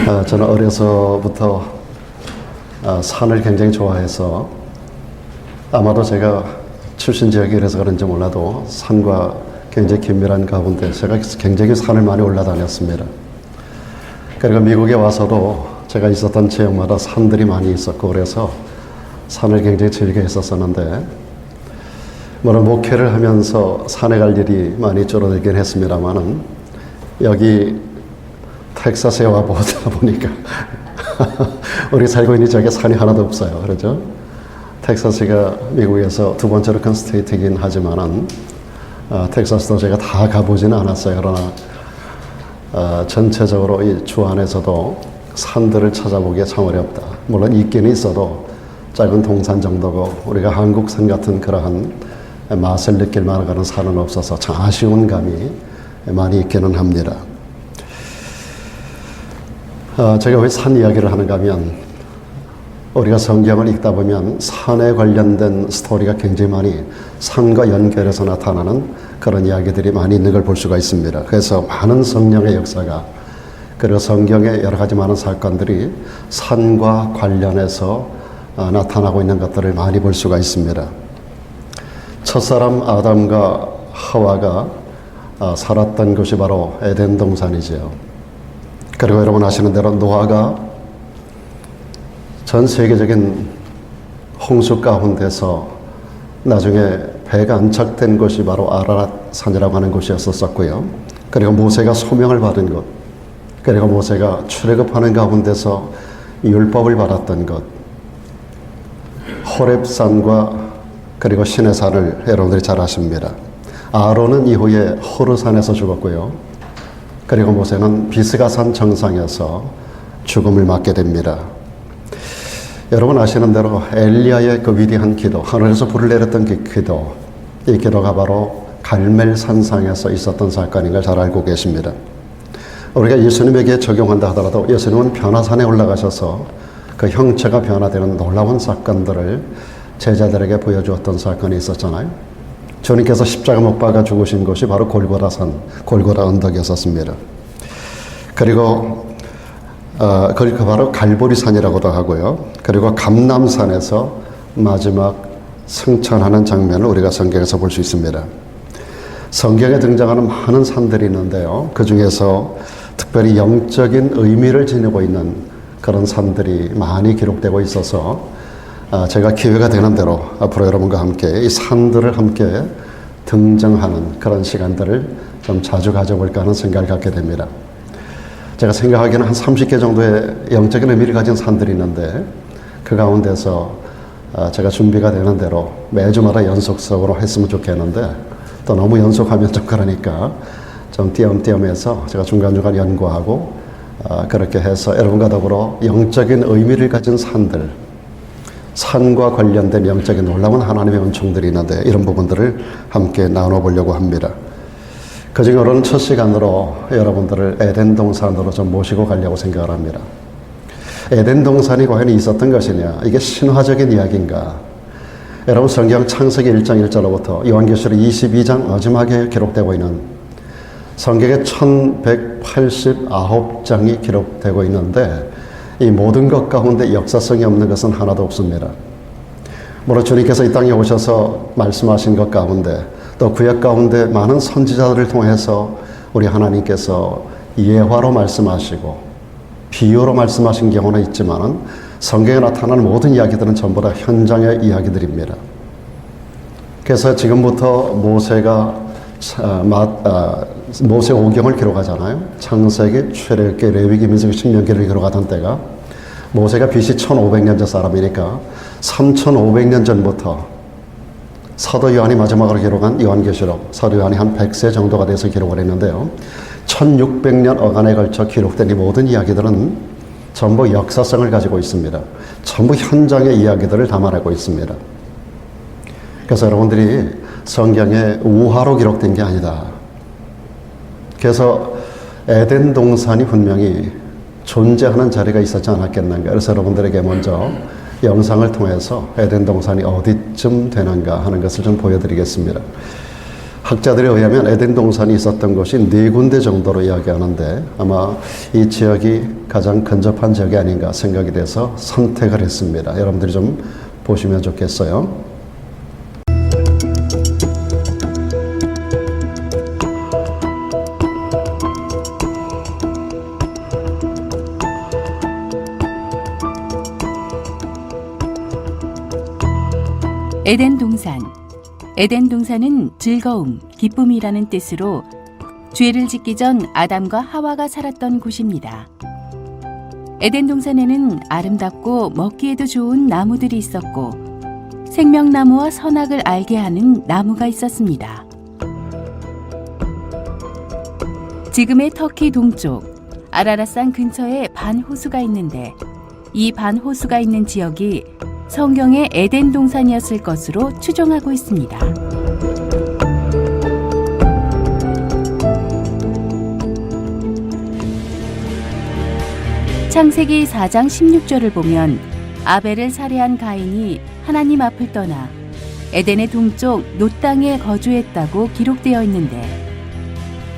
저는 어려서부터 산을 굉장히 좋아해서 아마도 제가 출신 지역이 이래서 그런지 몰라도 산과 굉장히 긴밀한 가운데 제가 굉장히 산을 많이 올라다녔습니다. 그리고 미국에 와서도 제가 있었던 지역마다 산들이 많이 있었고 그래서 산을 굉장히 즐겨 했었었는데 물론 목회를 하면서 산에 갈 일이 많이 줄어들긴 했습니다만은 여기 텍사스에 와 보다 보니까 우리 살고 있는 지역에 산이 하나도 없어요. 그렇죠? 텍사스가 미국에서 두 번째로 큰 스테이트이긴 하지만은 텍사스도 제가 다 가보지는 않았어요. 그러나 전체적으로 이 주 안에서도 산들을 찾아보기가 참 어렵다. 물론 있기는 있어도 작은 동산 정도고 우리가 한국산 같은 그러한 맛을 느낄 만한 그런 산은 없어서 참 아쉬운 감이 많이 있기는 합니다. 제가 왜 산 이야기를 하는가 하면 우리가 성경을 읽다 보면 산에 관련된 스토리가 굉장히 많이 산과 연결해서 나타나는 그런 이야기들이 많이 있는 걸 볼 수가 있습니다. 그래서 많은 성령의 역사가 그리고 성경의 여러 가지 많은 사건들이 산과 관련해서 나타나고 있는 것들을 많이 볼 수가 있습니다. 첫사람 아담과 하와가 살았던 곳이 바로 에덴 동산이지요. 그리고 여러분 아시는 대로 노아가 전 세계적인 홍수 가운데서 나중에 배가 안착된 곳이 바로 아라랏 산이라고 하는 곳이었었고요. 그리고 모세가 소명을 받은 곳, 그리고 모세가 출애굽하는 가운데서 율법을 받았던 것, 호렙산과 그리고 시내산을 여러분들이 잘 아십니다. 아론은 이후에 호르산에서 죽었고요. 그리고 모세는 비스가산 정상에서 죽음을 맞게 됩니다. 여러분 아시는 대로 엘리야의 그 위대한 기도, 하늘에서 불을 내렸던 그 기도, 이 기도가 바로 갈멜산상에서 있었던 사건인 걸 잘 알고 계십니다. 우리가 예수님에게 적용한다 하더라도 예수님은 변화산에 올라가셔서 그 형체가 변화되는 놀라운 사건들을 제자들에게 보여주었던 사건이 있었잖아요. 주님께서 십자가 못 박아 죽으신 곳이 바로 골고다산, 골고다 언덕이었습니다. 그리고 거기가 바로 갈보리산이라고도 하고요. 그리고 감람산에서 마지막 승천하는 장면을 우리가 성경에서 볼 수 있습니다. 성경에 등장하는 많은 산들이 있는데요. 그 중에서 특별히 영적인 의미를 지니고 있는 그런 산들이 많이 기록되고 있어서 제가 기회가 되는 대로 앞으로 여러분과 함께 이 산들을 함께 등정하는 그런 시간들을 좀 자주 가져볼까 하는 생각을 갖게 됩니다. 제가 생각하기에는 한 30개 정도의 영적인 의미를 가진 산들이 있는데 그 가운데서 제가 준비가 되는 대로 매주마다 연속적으로 했으면 좋겠는데 또 너무 연속하면 좀 그러니까 좀 띄엄띄엄해서 제가 중간중간 연구하고 그렇게 해서 여러분과 더불어 영적인 의미를 가진 산들, 산과 관련된 영적인 놀라운 하나님의 은총들이 있는데 이런 부분들을 함께 나눠보려고 합니다. 그 중으로는 첫 시간으로 여러분들을 에덴 동산으로 좀 모시고 가려고 생각을 합니다. 에덴 동산이 과연 있었던 것이냐? 이게 신화적인 이야기인가? 여러분 성경 창세기 1장 1절로부터 요한계시록 22장 마지막에 기록되고 있는 성경에 1189장이 기록되고 있는데 이 모든 것 가운데 역사성이 없는 것은 하나도 없습니다. 물론 주님께서 이 땅에 오셔서 말씀하신 것 가운데 또 구약 가운데 많은 선지자들을 통해서 우리 하나님께서 예화로 말씀하시고 비유로 말씀하신 경우는 있지만은 성경에 나타나는 모든 이야기들은 전부 다 현장의 이야기들입니다. 그래서 지금부터 모세가 모세 오경을 기록하잖아요. 창세기, 출애굽기, 레위기, 민수기, 신명기를 기록하던 때가 모세가 BC 1500년 전 사람이니까 3500년 전부터 사도 요한이 마지막으로 기록한 요한계시록, 사도 요한이 한 100세 정도가 돼서 기록을 했는데요. 1600년 어간에 걸쳐 기록된 이 모든 이야기들은 전부 역사성을 가지고 있습니다. 전부 현장의 이야기들을 담아내고 있습니다. 그래서 여러분들이 성경에 우화로 기록된 게 아니다. 그래서 에덴 동산이 분명히 존재하는 자리가 있었지 않았겠는가. 그래서 여러분들에게 먼저 영상을 통해서 에덴 동산이 어디쯤 되는가 하는 것을 좀 보여드리겠습니다. 학자들에 의하면 에덴 동산이 있었던 곳이 4군데 정도로 이야기하는데 아마 이 지역이 가장 근접한 지역이 아닌가 생각이 돼서 선택을 했습니다. 여러분들이 좀 보시면 좋겠어요. 에덴 동산. 에덴 동산은 즐거움, 기쁨이라는 뜻으로 죄를 짓기 전 아담과 하와가 살았던 곳입니다. 에덴 동산에는 아름답고 먹기에도 좋은 나무들이 있었고 생명나무와 선악을 알게 하는 나무가 있었습니다. 지금의 터키 동쪽 아라랏산 근처에 반호수가 있는데 이 반호수가 있는 지역이 성경의 에덴 동산이었을 것으로 추정하고 있습니다. 창세기 4장 16절을 보면 아벨을 살해한 가인이 하나님 앞을 떠나 에덴의 동쪽 놋 땅에 거주했다고 기록되어 있는데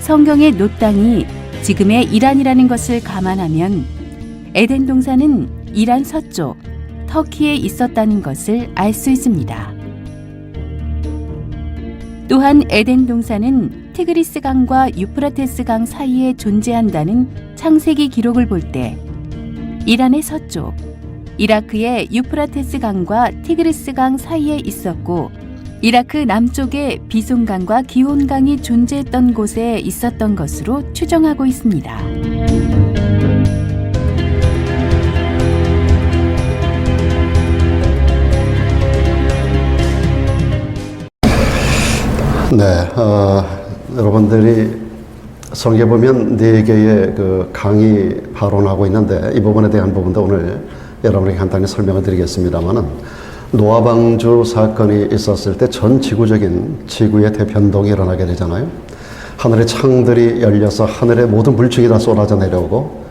성경의 놋 땅이 지금의 이란이라는 것을 감안하면 에덴 동산은 이란 서쪽 터키에 있었다는 것을 알 수 있습니다. 또한 에덴 동산은 티그리스 강과 유프라테스 강 사이에 존재한다는 창세기 기록을 볼 때 이란의 서쪽, 이라크의 유프라테스 강과 티그리스 강 사이에 있었고 이라크 남쪽에 비손강과 기혼강이 존재했던 곳에 있었던 것으로 추정하고 있습니다. 네, 여러분들이 성경에 보면 4개의 그 강이 발언하고 있는데 이 부분에 대한 부분도 오늘 여러분에게 간단히 설명을 드리겠습니다만은 노아 방주 사건이 있었을 때 전 지구적인 지구의 대변동이 일어나게 되잖아요. 하늘의 창들이 열려서 하늘의 모든 물질이 다 쏟아져 내려오고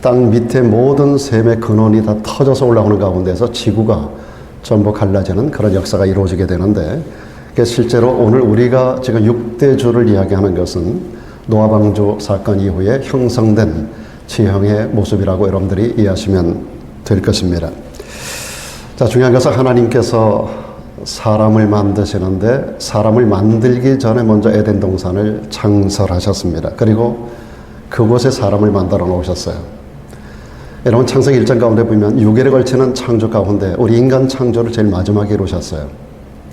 땅 밑에 모든 샘의 근원이 다 터져서 올라오는 가운데서 지구가 전부 갈라지는 그런 역사가 이루어지게 되는데 실제로 오늘 우리가 지금 6대주를 이야기하는 것은 노아 방주 사건 이후에 형성된 지형의 모습이라고 여러분들이 이해하시면 될 것입니다. 자, 중요한 것은 하나님께서 사람을 만드시는데 사람을 만들기 전에 먼저 에덴 동산을 창설하셨습니다. 그리고 그곳에 사람을 만들어 놓으셨어요. 여러분 창세기 1장 가운데 보면 6일에 걸치는 창조 가운데 우리 인간 창조를 제일 마지막에 이루셨어요.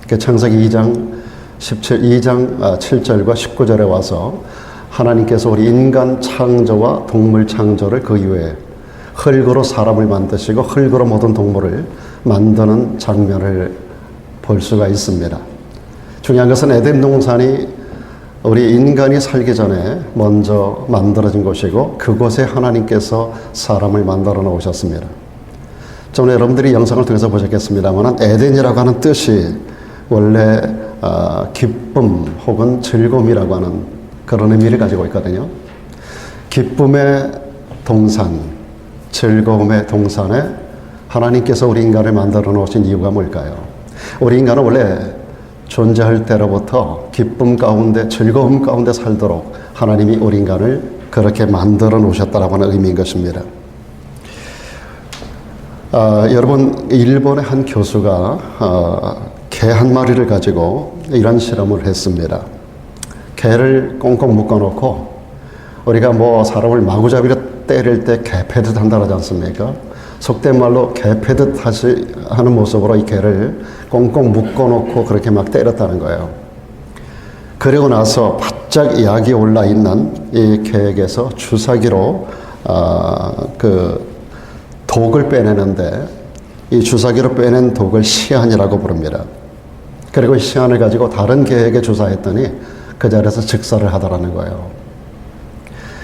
창세기 2장 7절과 19절에 와서 하나님께서 우리 인간 창조와 동물 창조를 그 이후에 흙으로 사람을 만드시고 흙으로 모든 동물을 만드는 장면을 볼 수가 있습니다. 중요한 것은 에덴 동산이 우리 인간이 살기 전에 먼저 만들어진 곳이고 그곳에 하나님께서 사람을 만들어 놓으셨습니다. 좀 여러분들이 영상을 통해서 보셨겠습니다만 에덴이라고 하는 뜻이 원래 기쁨 혹은 즐거움이라고 하는 그런 의미를 가지고 있거든요. 기쁨의 동산, 즐거움의 동산에 하나님께서 우리 인간을 만들어 놓으신 이유가 뭘까요? 우리 인간은 원래 존재할 때로부터 기쁨 가운데 즐거움 가운데 살도록 하나님이 우리 인간을 그렇게 만들어 놓으셨다라고 하는 의미인 것입니다. 여러분 일본의 한 교수가 개 한 마리를 가지고 이런 실험을 했습니다. 개를 꽁꽁 묶어놓고 우리가 사람을 마구잡이로 때릴 때 개 패듯 한다 하지 않습니까? 속된 말로 개 패듯 하는 모습으로 이 개를 꽁꽁 묶어놓고 그렇게 막 때렸다는 거예요. 그리고 나서 바짝 약이 올라 있는 이 개에게서 주사기로 그 독을 빼내는데 이 주사기로 빼낸 독을 시안이라고 부릅니다. 그리고 시안을 가지고 다른 개에게 주사했더니 그 자리에서 즉사를 하더라는 거예요.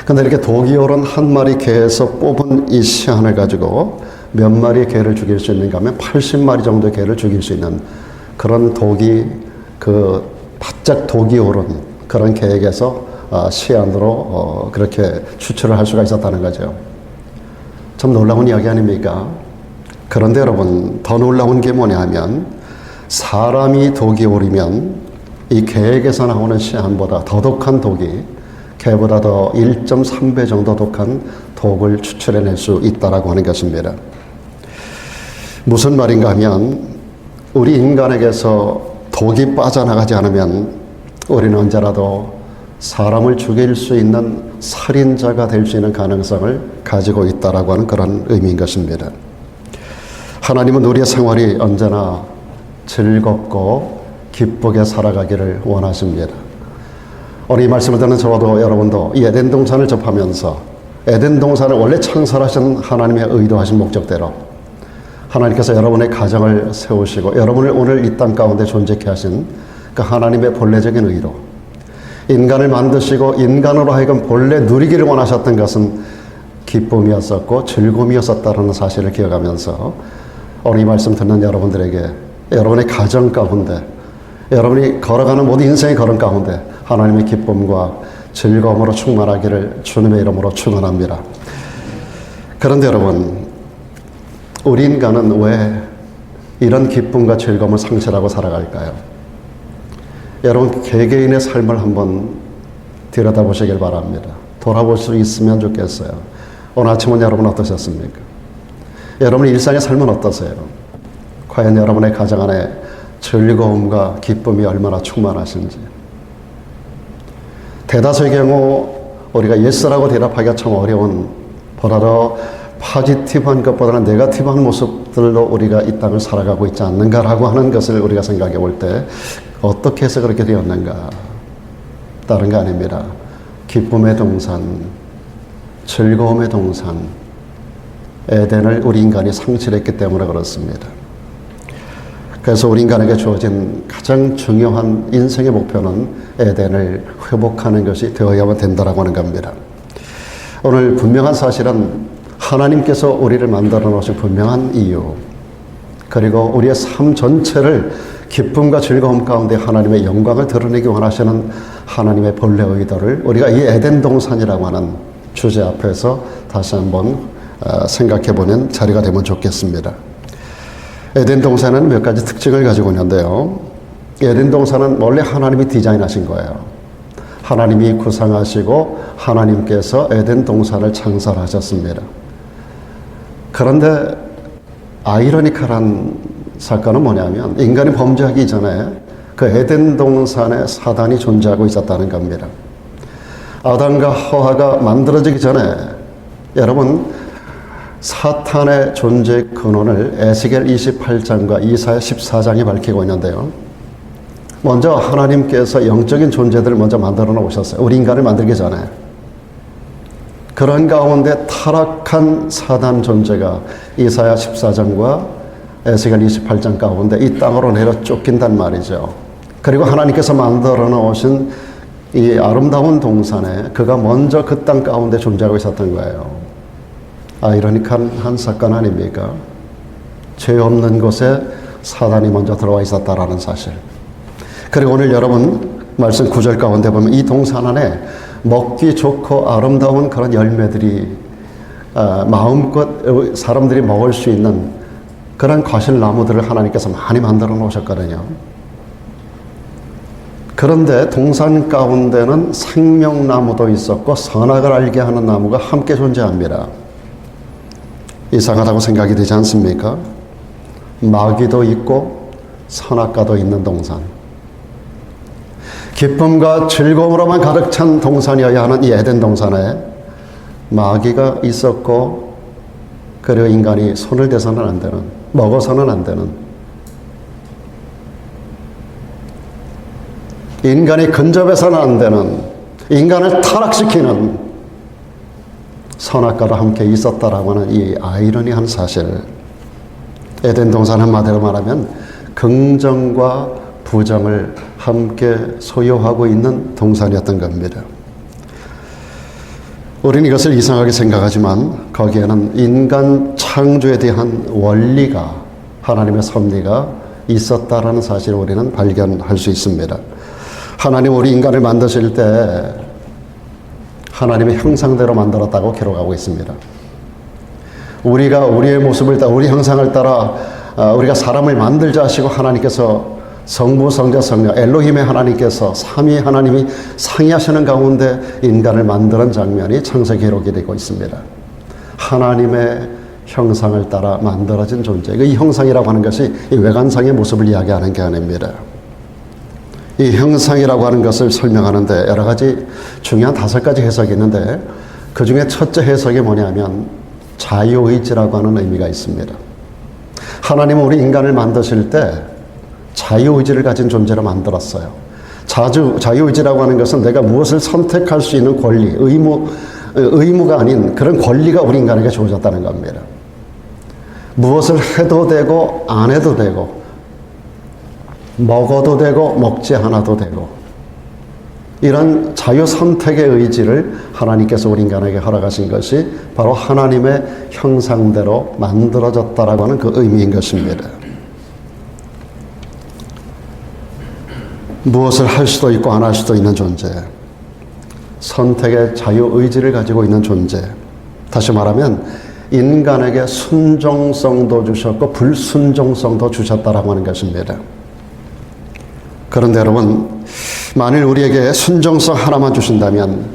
근데 이렇게 독이 오른 한 마리 개에서 뽑은 이 시안을 가지고 몇 마리의 개를 죽일 수 있는가 하면 80마리 정도의 개를 죽일 수 있는 그런 독이 바짝 독이 오른 그런 개에게서 시안으로 그렇게 추출을 할 수가 있었다는 거죠. 참 놀라운 이야기 아닙니까? 그런데 여러분 더 놀라운 게 뭐냐 하면 사람이 독이 오르면 이 개에게서 나오는 씨앗보다 더 독한 독이 개보다 더 1.3배 정도 독한 독을 추출해낼 수 있다라고 하는 것입니다. 무슨 말인가 하면 우리 인간에게서 독이 빠져나가지 않으면 우리는 언제라도 사람을 죽일 수 있는 살인자가 될 수 있는 가능성을 가지고 있다라고 하는 그런 의미인 것입니다. 하나님은 우리의 생활이 언제나 즐겁고 기쁘게 살아가기를 원하십니다. 오늘 이 말씀을 듣는 저와도 여러분도 이 에덴 동산을 접하면서 에덴 동산을 원래 창설하신 하나님의 의도하신 목적대로 하나님께서 여러분의 가정을 세우시고 여러분을 오늘 이 땅 가운데 존재케 하신 그 하나님의 본래적인 의로 인간을 만드시고 인간으로 하여금 본래 누리기를 원하셨던 것은 기쁨이었었고 즐거움이었었다는 사실을 기억하면서 오늘 이 말씀 듣는 여러분들에게 여러분의 가정 가운데 여러분이 걸어가는 모든 인생의 걸음 가운데 하나님의 기쁨과 즐거움으로 충만하기를 주님의 이름으로 축원합니다. 그런데 여러분, 우리 인간은 왜 이런 기쁨과 즐거움을 상실하고 살아갈까요? 여러분, 개개인의 삶을 한번 들여다보시길 바랍니다. 돌아볼 수 있으면 좋겠어요. 오늘 아침은 여러분 어떠셨습니까? 여러분의 일상의 삶은 어떠세요? 과연 여러분의 가정 안에 즐거움과 기쁨이 얼마나 충만하신지. 대다수의 경우 우리가 예스라고 대답하기가 참 어려운 보다 파지티브한 것보다는 네거티브한 모습들로 우리가 이 땅을 살아가고 있지 않는가라고 하는 것을 우리가 생각해 볼 때 어떻게 해서 그렇게 되었는가? 다른 거 아닙니다. 기쁨의 동산, 즐거움의 동산, 에덴을 우리 인간이 상실했기 때문에 그렇습니다. 그래서 우리 인간에게 주어진 가장 중요한 인생의 목표는 에덴을 회복하는 것이 되어야만 된다라고 하는 겁니다. 오늘 분명한 사실은 하나님께서 우리를 만들어 놓으신 분명한 이유, 그리고 우리의 삶 전체를 기쁨과 즐거움 가운데 하나님의 영광을 드러내기 원하시는 하나님의 본래 의도를 우리가 이 에덴 동산이라고 하는 주제 앞에서 다시 한번 생각해 보는 자리가 되면 좋겠습니다. 에덴 동산은 몇 가지 특징을 가지고 있는데요. 에덴 동산은 원래 하나님이 디자인하신 거예요. 하나님이 구상하시고 하나님께서 에덴 동산을 창설하셨습니다. 그런데 아이러니컬한 사건은 뭐냐면 인간이 범죄하기 전에 그 에덴 동산에 사단이 존재하고 있었다는 겁니다. 아담과 하와가 만들어지기 전에 여러분 사탄의 존재 근원을 에스겔 28장과 이사야 14장이 밝히고 있는데요. 먼저 하나님께서 영적인 존재들을 먼저 만들어 놓으셨어요. 우리 인간을 만들기 전에. 그런 가운데 타락한 사단 존재가 이사야 14장과 에스겔 28장 가운데 이 땅으로 내려 쫓긴단 말이죠. 그리고 하나님께서 만들어 놓으신 이 아름다운 동산에 그가 먼저 그 땅 가운데 존재하고 있었던 거예요. 아이러니컬한 사건 아닙니까? 죄 없는 곳에 사단이 먼저 들어와 있었다라는 사실. 그리고 오늘 여러분 말씀 9절 가운데 보면 이 동산 안에 먹기 좋고 아름다운 그런 열매들이 마음껏 사람들이 먹을 수 있는 그런 과실나무들을 하나님께서 많이 만들어 놓으셨거든요. 그런데 동산 가운데는 생명나무도 있었고 선악을 알게 하는 나무가 함께 존재합니다. 이상하다고 생각이 되지 않습니까? 마귀도 있고 선악과도 있는 동산. 기쁨과 즐거움으로만 가득 찬 동산이어야 하는 이 에덴 동산에 마귀가 있었고 그리고 인간이 손을 대서는 안 되는, 먹어서는 안 되는, 인간이 근접해서는 안 되는, 인간을 타락시키는 선악과도 함께 있었다라고 하는 이 아이러니한 사실. 에덴 동산 한마디로 말하면 긍정과 부정을 함께 소유하고 있는 동산이었던 겁니다. 우리는 이것을 이상하게 생각하지만 거기에는 인간 창조에 대한 원리가, 하나님의 섭리가 있었다라는 사실을 우리는 발견할 수 있습니다. 하나님 우리 인간을 만드실 때 하나님의 형상대로 만들었다고 기록하고 있습니다. 우리가 우리의 모습을 따라, 우리 형상을 따라 우리가 사람을 만들자 하시고 하나님께서 성부, 성자, 성령, 엘로힘의 하나님께서 삼위 하나님이 상의하시는 가운데 인간을 만드는 장면이 창세기 기록이 되고 있습니다. 하나님의 형상을 따라 만들어진 존재. 이 형상이라고 하는 것이 이 외관상의 모습을 이야기하는 게 아닙니다. 이 형상이라고 하는 것을 설명하는데 여러 가지 중요한 5가지 해석이 있는데 그 중에 첫째 해석이 뭐냐면 자유의지라고 하는 의미가 있습니다. 하나님은 우리 인간을 만드실 때 자유의지를 가진 존재로 만들었어요. 자유의지라고 하는 것은 내가 무엇을 선택할 수 있는 권리, 의무가 아닌 그런 권리가 우리 인간에게 주어졌다는 겁니다. 무엇을 해도 되고 안 해도 되고 먹어도 되고 먹지 않아도 되고 이런 자유 선택의 의지를 하나님께서 우리 인간에게 허락하신 것이 바로 하나님의 형상대로 만들어졌다라고 하는 그 의미인 것입니다. 무엇을 할 수도 있고 안 할 수도 있는 존재, 선택의 자유의지를 가지고 있는 존재, 다시 말하면 인간에게 순종성도 주셨고 불순종성도 주셨다라고 하는 것입니다. 그런데 여러분, 만일 우리에게 순종성 하나만 주신다면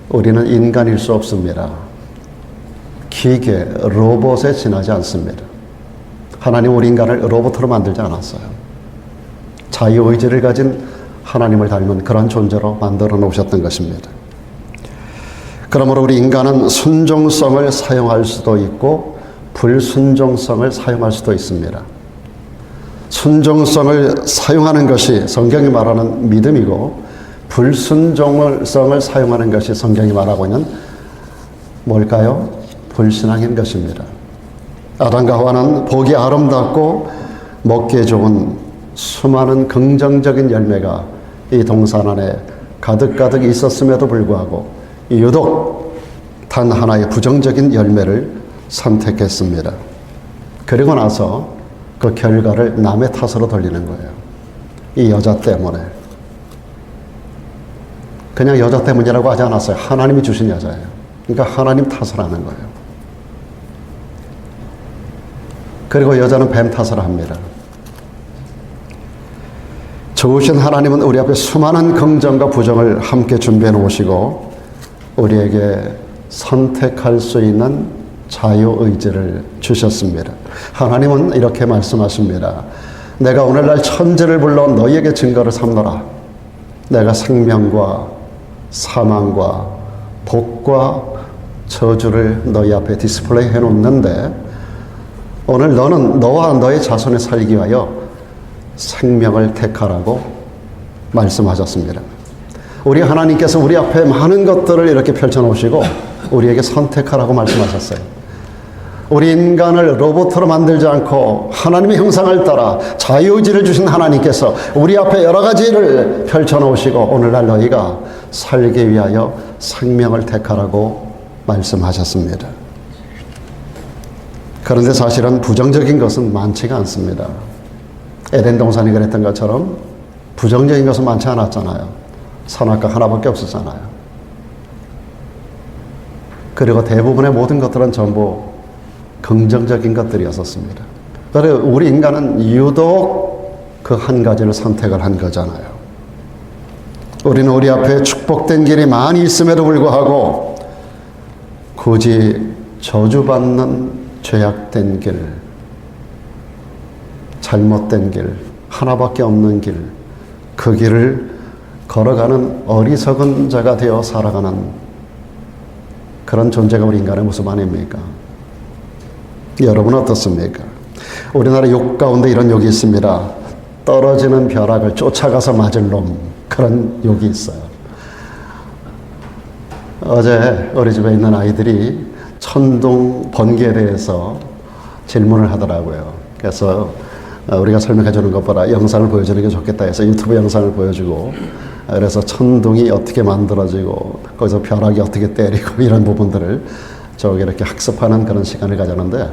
우리는 인간일 수 없습니다. 기계, 로봇에 지나지 않습니다. 하나님 우리 인간을 로봇으로 만들지 않았어요. 자유의지를 가진 하나님을 닮은 그런 존재로 만들어 놓으셨던 것입니다. 그러므로 우리 인간은 순종성을 사용할 수도 있고 불순종성을 사용할 수도 있습니다. 순종성을 사용하는 것이 성경이 말하는 믿음이고 불순종성을 사용하는 것이 성경이 말하고 있는 뭘까요? 불신앙인 것입니다. 아담과 하와는 보기 아름답고 먹기에 좋은 수많은 긍정적인 열매가 이 동산 안에 가득가득 있었음에도 불구하고 유독 단 하나의 부정적인 열매를 선택했습니다. 그리고 나서 그 결과를 남의 탓으로 돌리는 거예요. 이 여자 때문에. 그냥 여자 때문이라고 하지 않았어요. 하나님이 주신 여자예요. 그러니까 하나님 탓을 하는 거예요. 그리고 여자는 뱀 탓을 합니다. 좋으신 하나님은 우리 앞에 수많은 긍정과 부정을 함께 준비해 놓으시고 우리에게 선택할 수 있는 자유의지를 주셨습니다. 하나님은 이렇게 말씀하십니다. 내가 오늘날 천지를 불러 너희에게 증거를 삼노라. 내가 생명과 사망과 복과 저주를 너희 앞에 디스플레이 해놓는데 오늘 너는 너와 너의 자손이 살기 위하여 생명을 택하라고 말씀하셨습니다. 우리 하나님께서 우리 앞에 많은 것들을 이렇게 펼쳐놓으시고 우리에게 선택하라고 말씀하셨어요. 우리 인간을 로봇으로 만들지 않고 하나님의 형상을 따라 자유의지를 주신 하나님께서 우리 앞에 여러 가지를 펼쳐놓으시고 오늘날 너희가 살기 위하여 생명을 택하라고 말씀하셨습니다. 그런데 사실은 부정적인 것은 많지가 않습니다. 에덴 동산이 그랬던 것처럼 부정적인 것은 많지 않았잖아요. 선악과 하나밖에 없었잖아요. 그리고 대부분의 모든 것들은 전부 긍정적인 것들이었었습니다. 그래서 우리 인간은 유독 그 한 가지를 선택을 한 거잖아요. 우리는 우리 앞에 축복된 길이 많이 있음에도 불구하고 굳이 저주받는 죄악된 길, 잘못된 길, 하나밖에 없는 길, 그 길을 걸어가는 어리석은 자가 되어 살아가는 그런 존재가 우리 인간의 모습 아닙니까? 여러분 어떻습니까? 우리나라 욕 가운데 이런 욕이 있습니다. 떨어지는 벼락을 쫓아가서 맞을 놈, 그런 욕이 있어요. 어제 우리 집에 있는 아이들이 천둥 번개에 대해서 질문을 하더라고요. 그래서 우리가 설명해 주는 것보다 영상을 보여주는 게 좋겠다 해서 유튜브 영상을 보여주고, 그래서 천둥이 어떻게 만들어지고 거기서 벼락이 어떻게 때리고 이런 부분들을 저기 이렇게 학습하는 그런 시간을 가졌는데,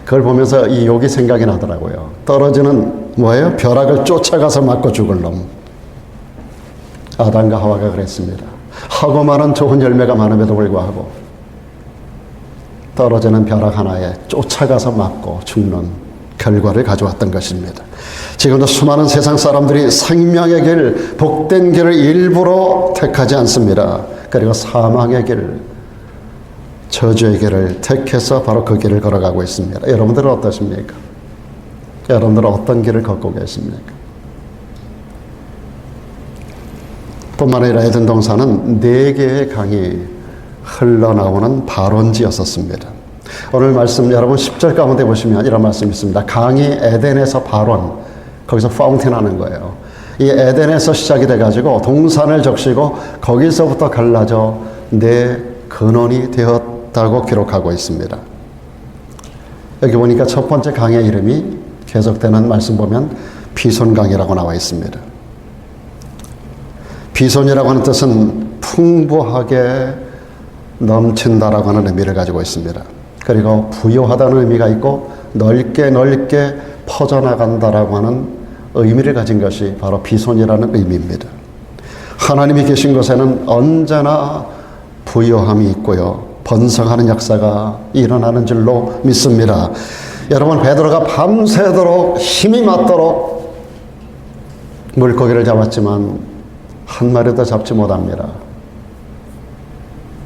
그걸 보면서 이 욕이 생각이 나더라고요. 떨어지는 뭐예요? 벼락을 쫓아가서 맞고 죽을 놈. 아담과 하와가 그랬습니다. 하고 많은 좋은 열매가 많음에도 불구하고 떨어지는 벼락 하나에 쫓아가서 맞고 죽는 결과를 가져왔던 것입니다. 지금도 수많은 세상 사람들이 생명의 길, 복된 길을 일부러 택하지 않습니다. 그리고 사망의 길, 저주의 길을 택해서 바로 그 길을 걸어가고 있습니다. 여러분들은 어떠십니까? 여러분들은 어떤 길을 걷고 계십니까? 뿐만 아니라 에덴 동산은 4개의 강이 흘러나오는 발원지였었습니다. 오늘 말씀 여러분 10절 가운데 보시면 이런 말씀이 있습니다. 강이 에덴에서 발원, 거기서 파운틴 하는 거예요. 이 에덴에서 시작이 돼가지고 동산을 적시고 거기서부터 갈라져 4 근원이 되었다고 기록하고 있습니다. 여기 보니까 첫 번째 강의 이름이 계속되는 말씀 보면 비손강이라고 나와 있습니다. 비손이라고 하는 뜻은 풍부하게 넘친다라고 하는 의미를 가지고 있습니다. 그리고 부유하다는 의미가 있고 넓게 퍼져나간다라고 하는 의미를 가진 것이 바로 비손이라는 의미입니다. 하나님이 계신 곳에는 언제나 부유함이 있고요. 번성하는 역사가 일어나는 줄로 믿습니다. 여러분, 베드로가 밤새도록 힘이 맞도록 물고기를 잡았지만 한 마리도 잡지 못합니다.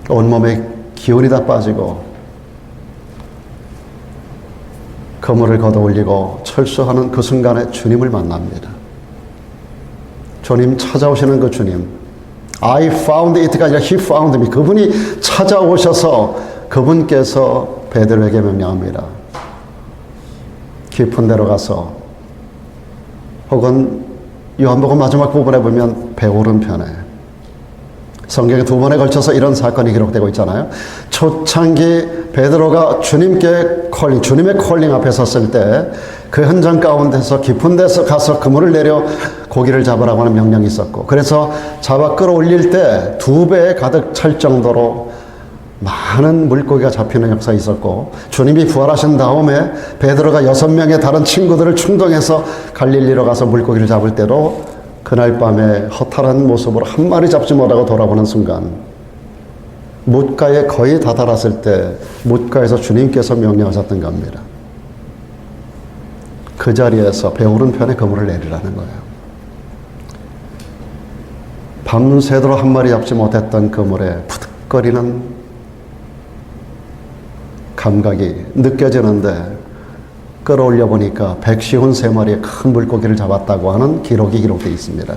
온몸에 기운이 다 빠지고 그물을 걷어올리고 철수하는 그 순간에 주님을 만납니다. 주님 찾아오시는 그 주님, I found it가 아니라 He found me. 그분이 찾아오셔서 그분께서 베드로에게 명령합니다. 깊은 데로 가서, 혹은 요한복음 마지막 부분에 보면 배 오른편에, 성경에 2번에 걸쳐서 이런 사건이 기록되고 있잖아요. 초창기 베드로가 주님의 콜링 앞에 섰을 때 그 현장 가운데서 깊은 데서 가서 그물을 내려 고기를 잡으라고 하는 명령이 있었고, 그래서 잡아 끌어올릴 때 2배에 가득 찰 정도로 많은 물고기가 잡히는 역사가 있었고, 주님이 부활하신 다음에 베드로가 6명의 다른 친구들을 충동해서 갈릴리로 가서 물고기를 잡을 때도 그날 밤에 허탈한 모습으로 한 마리 잡지 못하고 돌아보는 순간, 뭇가에 거의 다다랐을 때 뭇가에서 주님께서 명령하셨던 겁니다. 그 자리에서 배 오른편에 그물을 내리라는 거예요. 밤새도록 한 마리 잡지 못했던 그물에 푸득거리는 감각이 느껴지는데, 끌어올려 보니까 153마리의 큰 물고기를 잡았다고 하는 기록이 기록되어 있습니다.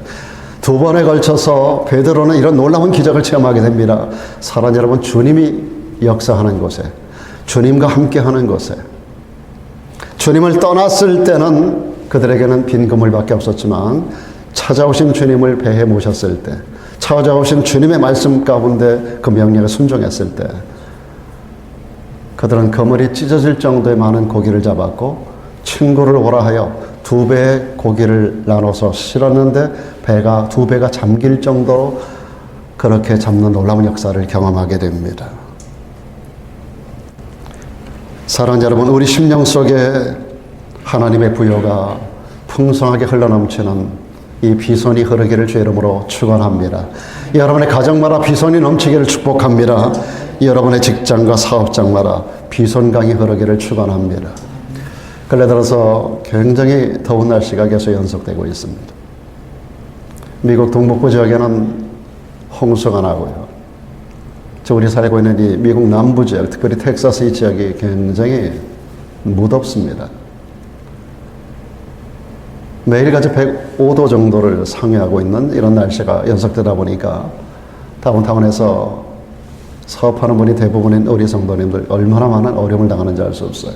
2번에 걸쳐서 베드로는 이런 놀라운 기적을 체험하게 됩니다. 사랑 여러분, 주님이 역사하는 곳에, 주님과 함께하는 곳에, 주님을 떠났을 때는 그들에게는 빈 그물밖에 없었지만 찾아오신 주님을 배에 모셨을 때, 찾아오신 주님의 말씀 가운데 그 명령에 순종했을 때 그들은 그물이 찢어질 정도의 많은 고기를 잡았고, 친구를 오라 하여 2배의 고기를 나눠서 실었는데 배가 2배가 잠길 정도로 그렇게 잡는 놀라운 역사를 경험하게 됩니다. 사랑하는 여러분, 우리 심령 속에 하나님의 부요가 풍성하게 흘러넘치는 이 비손이 흐르기를 주의 이름으로 축원합니다. 여러분의 가정마다 비손이 넘치기를 축복합니다. 여러분의 직장과 사업장마다 비손강이 흐르기를 축원합니다. 근래 들어서 굉장히 더운 날씨가 계속 연속되고 있습니다. 미국 동북부 지역에는 홍수가 나고요. 우리 살고 있는 이 미국 남부 지역, 특별히 텍사스 이 지역이 굉장히 무덥습니다. 매일같이 105도 정도를 상회하고 있는 이런 날씨가 연속되다 보니까 다운타운에서 사업하는 분이 대부분인 우리 성도님들 얼마나 많은 어려움을 당하는지 알 수 없어요.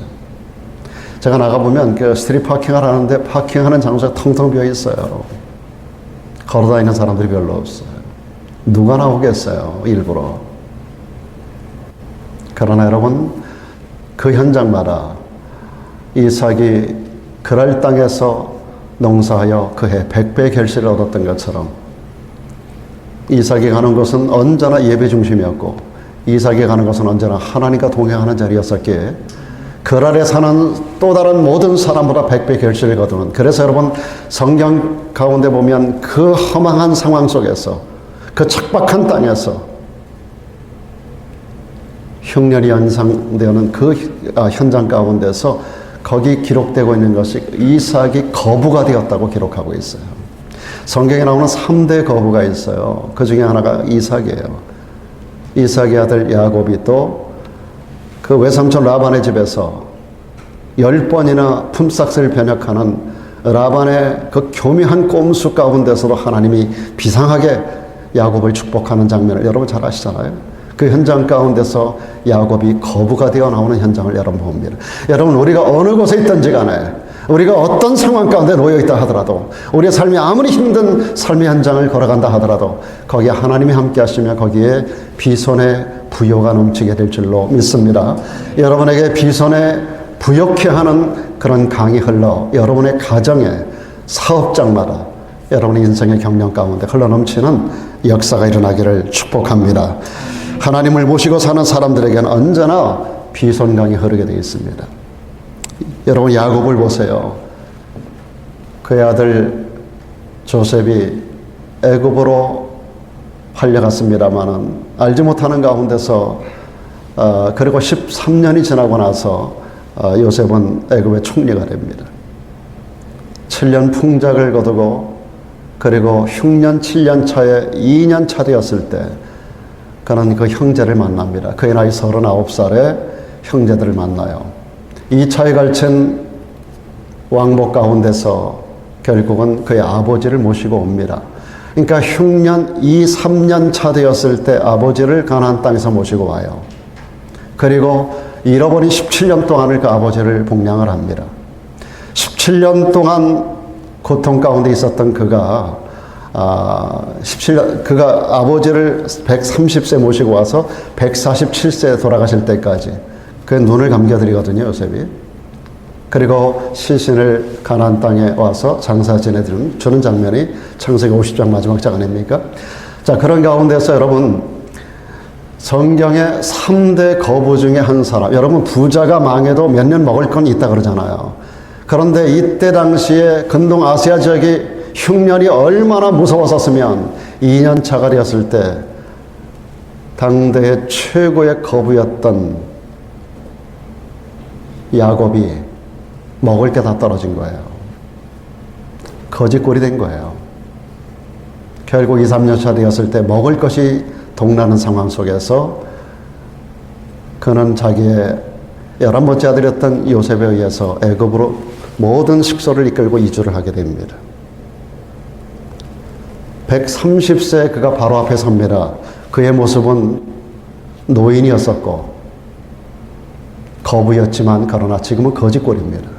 제가 나가보면 그 스트리트 파킹을 하는데 파킹하는 장소가 텅텅 비어 있어요. 걸어다니는 사람들이 별로 없어요. 누가 나오겠어요, 일부러. 그러나 여러분, 그 현장마다 이삭이 그랄 땅에서 농사하여 그해 100배의 결실을 얻었던 것처럼 이삭이 가는 곳은 언제나 예배 중심이었고, 이삭이 가는 곳은 언제나 하나님과 동행하는 자리였었기에 그랄에 사는 또 다른 모든 사람보다 100배 결실을 거두는, 그래서 여러분 성경 가운데 보면 그 허망한 상황 속에서, 그 척박한 땅에서 흉년이 연상되는 그 현장 가운데서 거기 기록되고 있는 것이 이삭이 거부가 되었다고 기록하고 있어요. 성경에 나오는 3대 거부가 있어요. 그 중에 하나가 이삭이에요. 이삭의 아들 야곱이 또 그 외삼촌 라반의 집에서 10번이나 품삯을 변역하는 라반의 그 교묘한 꼼수 가운데서도 하나님이 비상하게 야곱을 축복하는 장면을 여러분 잘 아시잖아요. 그 현장 가운데서 야곱이 거부가 되어 나오는 현장을 여러분 봅니다. 여러분, 우리가 어느 곳에 있든지 간에, 우리가 어떤 상황 가운데 놓여 있다 하더라도, 우리의 삶이 아무리 힘든 삶의 현장을 걸어간다 하더라도 거기에 하나님이 함께 하시며 거기에 비손의 부요가 넘치게 될 줄로 믿습니다. 여러분에게 비손의 부욕해 하는 그런 강이 흘러 여러분의 가정에, 사업장마다, 여러분의 인생의 경륜 가운데 흘러넘치는 역사가 일어나기를 축복합니다. 하나님을 모시고 사는 사람들에게는 언제나 비손강이 흐르게 되어 있습니다. 여러분, 야곱을 보세요. 그의 아들 조셉이 애굽으로 팔려갔습니다마는 알지 못하는 가운데서 그리고 13년이 지나고 나서 요셉은 애굽의 총리가 됩니다. 7년 풍작을 거두고 그리고 흉년 7년 차에 2년 차 되었을 때 그는 그 형제를 만납니다. 그의 나이 39살에 형제들을 만나요. 2차에 걸친 왕복 가운데서 결국은 그의 아버지를 모시고 옵니다. 그러니까 흉년 2, 3년 차 되었을 때 아버지를 가나안 땅에서 모시고 와요. 그리고 잃어버린 17년 동안을 그 아버지를 복양을 합니다. 17년 동안 고통 가운데 있었던 그가 17년, 그가 아버지를 130세 모시고 와서 147세에 돌아가실 때까지 그 눈을 감겨드리거든요, 요셉이. 그리고 시신을 가나안 땅에 와서 장사 지내주는 장면이 창세기 50장 마지막 장 아닙니까? 자, 그런 가운데서 여러분, 성경의 3대 거부 중에 한 사람, 여러분, 부자가 망해도 몇 년 먹을 건 있다 그러잖아요. 그런데 이때 당시에 근동 아시아 지역이 흉년이 얼마나 무서웠었으면 2년 차가 되었을 때 당대의 최고의 거부였던 야곱이 먹을 게 다 떨어진 거예요. 거지꼴이 된 거예요. 결국 2, 3년 차 되었을 때 먹을 것이 동나는 상황 속에서 그는 자기의 11번째 아들이었던 요셉에 의해서 애굽으로 모든 식소를 이끌고 이주를 하게 됩니다. 130세 그가 바로 앞에 섭니다. 그의 모습은 노인이었었고 거부였지만 그러나 지금은 거지꼴입니다.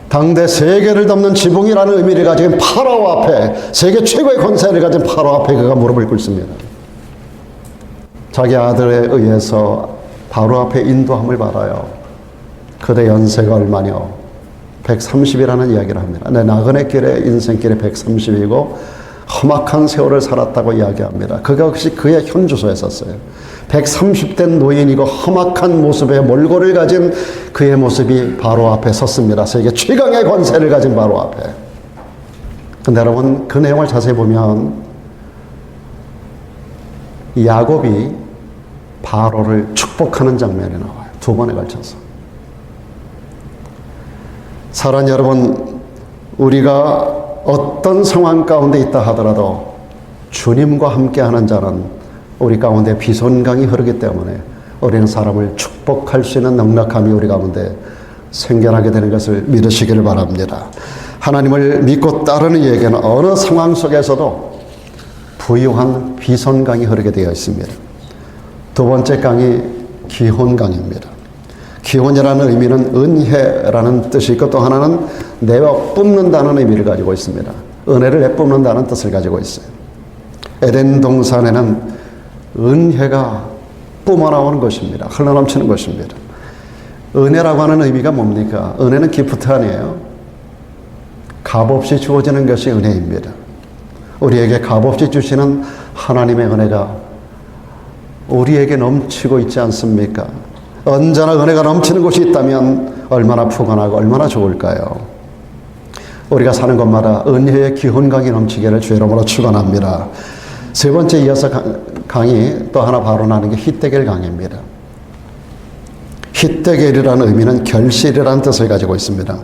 당대 세계를 덮는 지붕이라는 의미를 가진 파라오 앞에, 세계 최고의 권세를 가진 파라오 앞에 그가 무릎을 꿇습니다. 자기 아들에 의해서 바로 앞에 인도함을 받아요. 그대 연세가 얼마냐? 130이라는 이야기를 합니다. 내 나그네 길의 인생길이 130이고 험악한 세월을 살았다고 이야기합니다. 그것이 그의 현주소에 썼어요. 130된 노인이고 험악한 모습의 몰골을 가진 그의 모습이 바로 앞에 섰습니다. 세계 최강의 권세를 가진 바로 앞에. 근데 여러분, 그 내용을 자세히 보면 야곱이 바로를 축복하는 장면이 나와요. 2번에 걸쳐서. 사랑 여러분, 우리가 어떤 상황 가운데 있다 하더라도 주님과 함께하는 자는 우리 가운데 비손강이 흐르기 때문에 우리는 사람을 축복할 수 있는 넉넉함이 우리 가운데 생겨나게 되는 것을 믿으시기를 바랍니다. 하나님을 믿고 따르는 이에게는 어느 상황 속에서도 부유한 비손강이 흐르게 되어 있습니다. 2번째 강이 기혼강입니다. 기혼이라는 의미는 은혜라는 뜻이 있고 또 하나는 내어 뿜는다는 의미를 가지고 있습니다. 은혜를 내뿜는다는 뜻을 가지고 있어요. 에덴 동산에는 은혜가 뿜어나오는 것입니다. 흘러넘치는 것입니다. 은혜라고 하는 의미가 뭡니까? 은혜는 기프트 아니에요. 값없이 주어지는 것이 은혜입니다. 우리에게 값없이 주시는 하나님의 은혜가 우리에게 넘치고 있지 않습니까? 언제나 은혜가 넘치는 곳이 있다면 얼마나 푸근하고 얼마나 좋을까요? 우리가 사는 곳마다 은혜의 기혼강이 넘치기를 주의 이름으로 축원합니다. 세 번째 이어서 강이 또 하나 바로 나는 게 히데겔 강입니다. 히데겔이라는 의미는 결실이라는 뜻을 가지고 있습니다.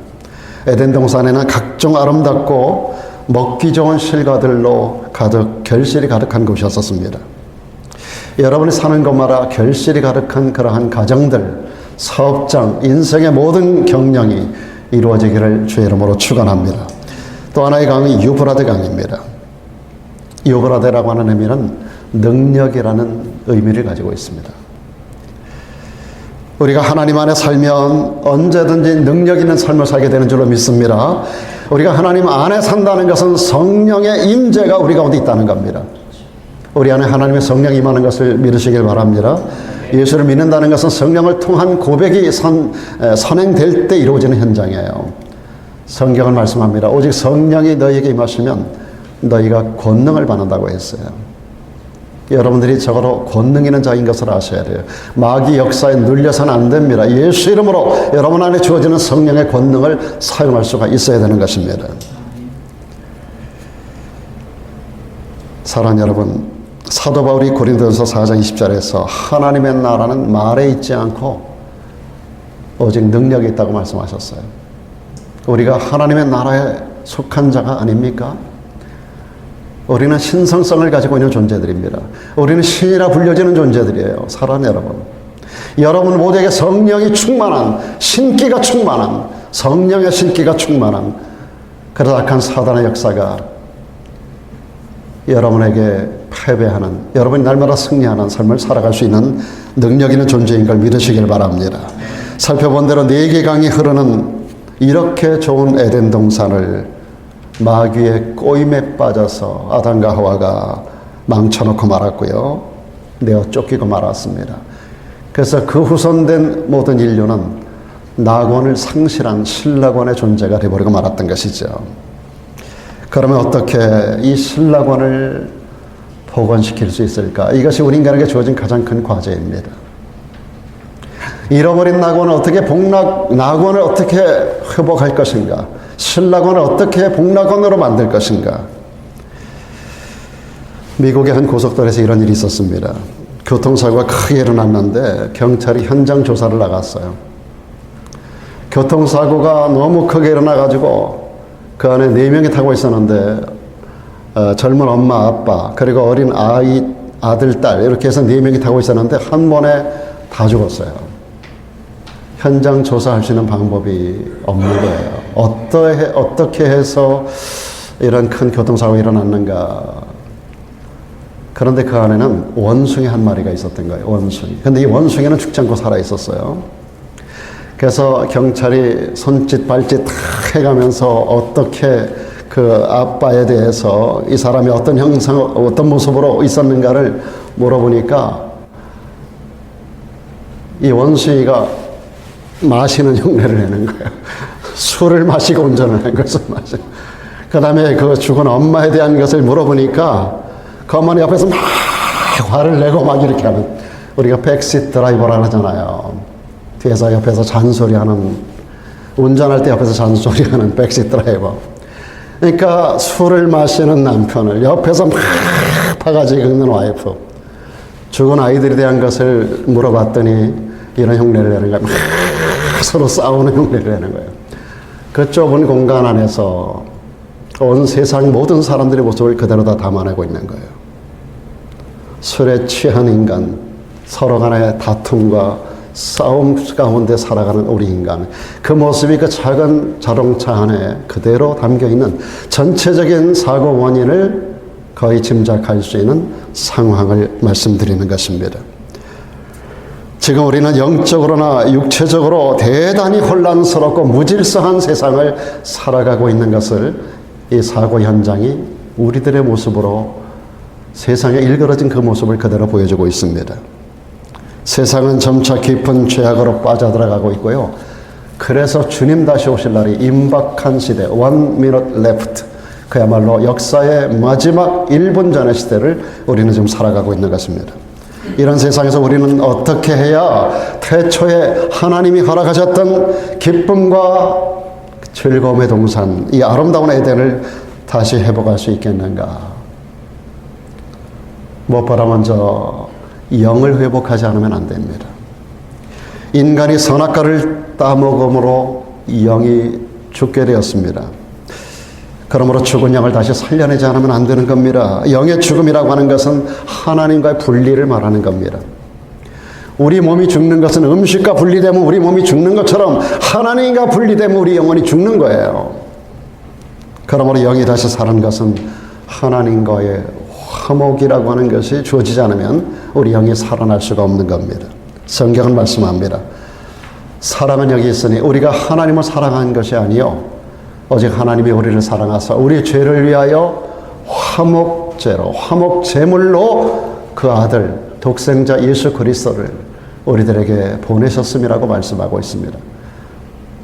에덴 동산에는 각종 아름답고 먹기 좋은 실과들로 가득 결실이 가득한 곳이었습니다. 여러분이 사는 곳마다 결실이 가득한 그러한 가정들, 사업장, 인생의 모든 경영이 이루어지기를 주의 이름으로 축원합니다. 또 하나의 강이 유브라데 강입니다. 유브라데라고 하는 의미는 능력이라는 의미를 가지고 있습니다. 우리가 하나님 안에 살면 언제든지 능력 있는 삶을 살게 되는 줄로 믿습니다. 우리가 하나님 안에 산다는 것은 성령의 임재가 우리 가운데 있다는 겁니다. 우리 안에 하나님의 성령이 임하는 것을 믿으시길 바랍니다. 예수를 믿는다는 것은 성령을 통한 고백이 선행될 때 이루어지는 현장이에요. 성경은 말씀합니다. 오직 성령이 너희에게 임하시면 너희가 권능을 받는다고 했어요. 여러분들이 적어도 권능 있는 자인 것을 아셔야 돼요. 마귀 역사에 눌려서는 안 됩니다. 예수 이름으로 여러분 안에 주어지는 성령의 권능을 사용할 수가 있어야 되는 것입니다. 사랑하는 여러분, 사도 바울이 고린도전서 4장 20절에서 하나님의 나라는 말에 있지 않고 오직 능력이 있다고 말씀하셨어요. 우리가 하나님의 나라에 속한 자가 아닙니까? 우리는 신성성을 가지고 있는 존재들입니다. 우리는 신이라 불려지는 존재들이에요. 사랑하는 여러분, 여러분 모두에게 성령이 충만한, 신기가 충만한, 성령의 신기가 충만한 그런 악한 사단의 역사가 여러분에게 패배하는, 여러분이 날마다 승리하는 삶을 살아갈 수 있는 능력 있는 존재인 걸 믿으시길 바랍니다. 살펴본 대로 4개 강이 흐르는 이렇게 좋은 에덴 동산을 마귀의 꼬임에 빠져서 아담과 하와가 망쳐놓고 말았고요. 내어 쫓기고 말았습니다. 그래서 그 후손된 모든 인류는 낙원을 상실한 신락원의 존재가 되어버리고 말았던 것이죠. 그러면 어떻게 이 신락원을 복원시킬 수 있을까? 이것이 우리 인간에게 주어진 가장 큰 과제입니다. 잃어버린 낙원을 어떻게 낙원을 어떻게 회복할 것인가? 신락원을 어떻게 복락원으로 만들 것인가? 미국의 한 고속도로에서 이런 일이 있었습니다. 교통사고가 크게 일어났는데 경찰이 현장 조사를 나갔어요. 교통사고가 너무 크게 일어나가지고 그 안에 4명이 타고 있었는데 젊은 엄마, 아빠, 그리고 어린 아이, 아들, 딸 이렇게 해서 4명이 타고 있었는데 한 번에 다 죽었어요. 현장 조사할 수 있는 방법이 없는 거예요. 어떻게 해서 이런 큰 교통사고가 일어났는가. 그런데 그 안에는 원숭이 한 마리가 있었던 거예요. 원숭이. 근데 이 원숭이는 죽지 않고 살아 있었어요. 그래서 경찰이 손짓 발짓 다 해가면서 어떻게 그 아빠에 대해서 이 사람이 어떤 형상, 어떤 모습으로 있었는가를 물어보니까 이 원숭이가 마시는 흉내를 내는 거예요. 술을 마시고 운전을 한 것을 마시고. 그 다음에 그 죽은 엄마에 대한 것을 물어보니까 그 어머니 옆에서 막 화를 내고 막 이렇게 하는, 우리가 백시트 드라이버라고 하잖아요. 뒤에서 옆에서 잔소리하는, 운전할 때 옆에서 잔소리하는 백시트 드라이버. 그러니까 술을 마시는 남편을 옆에서 막 바가지 긁는 와이프. 죽은 아이들에 대한 것을 물어봤더니 이런 흉내를 내는 거예요. 서로 싸우는 흉내를 내는 거예요. 그 좁은 공간 안에서 온 세상 모든 사람들의 모습을 그대로 다 담아내고 있는 거예요. 술에 취한 인간, 서로 간의 다툼과 싸움 가운데 살아가는 우리 인간, 그 모습이 그 작은 자동차 안에 그대로 담겨있는 전체적인 사고 원인을 거의 짐작할 수 있는 상황을 말씀드리는 것입니다. 지금 우리는 영적으로나 육체적으로 대단히 혼란스럽고 무질서한 세상을 살아가고 있는 것을 이 사고 현장이 우리들의 모습으로 세상에 일그러진 그 모습을 그대로 보여주고 있습니다. 세상은 점차 깊은 죄악으로 빠져들어가고 있고요. 그래서 주님 다시 오실 날이 임박한 시대, 1 minute left, 그야말로 역사의 마지막 1분 전의 시대를 우리는 지금 살아가고 있는 것입니다. 이런 세상에서 우리는 어떻게 해야 태초에 하나님이 허락하셨던 기쁨과 즐거움의 동산, 이 아름다운 에덴을 다시 회복할 수 있겠는가? 무엇보다 먼저 영을 회복하지 않으면 안 됩니다. 인간이 선악과를 따먹음으로 영이 죽게 되었습니다. 그러므로 죽은 영을 다시 살려내지 않으면 안 되는 겁니다. 영의 죽음이라고 하는 것은 하나님과의 분리를 말하는 겁니다. 우리 몸이 죽는 것은 음식과 분리되면 우리 몸이 죽는 것처럼 하나님과 분리되면 우리 영혼이 죽는 거예요. 그러므로 영이 다시 사는 것은 하나님과의 화목이라고 하는 것이 주어지지 않으면 우리 영이 살아날 수가 없는 겁니다. 성경은 말씀합니다. 사랑은 여기 있으니 우리가 하나님을 사랑한 것이 아니요 오직 하나님이 우리를 사랑하사 우리의 죄를 위하여 화목제로 화목제물로 그 아들 독생자 예수 그리스도를 우리들에게 보내셨음이라고 말씀하고 있습니다.